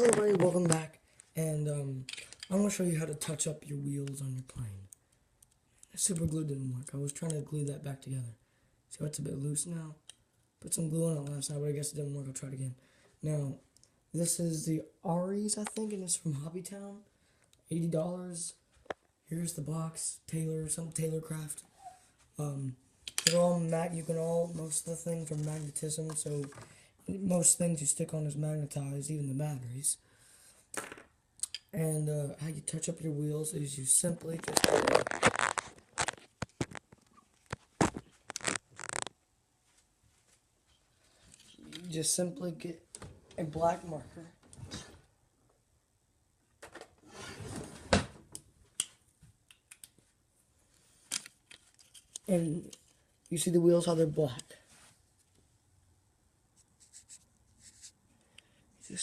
Hello everybody, welcome back, and I'm going to show you how to touch up your wheels on your plane. Super glue didn't work. I was trying to glue that back together. See how it's a bit loose now? Put some glue on it last night, but I guess it didn't work. I'll try it again. Now, this is the Aries, I think, and it's from Hobbytown. $80. Here's the box. Some Taylor Craft. They're all you can most of the things are magnetism, so most things you stick on is magnetized, even the batteries. And how you touch up your wheels is you simply just simply get a black marker and you see the wheels how they're black.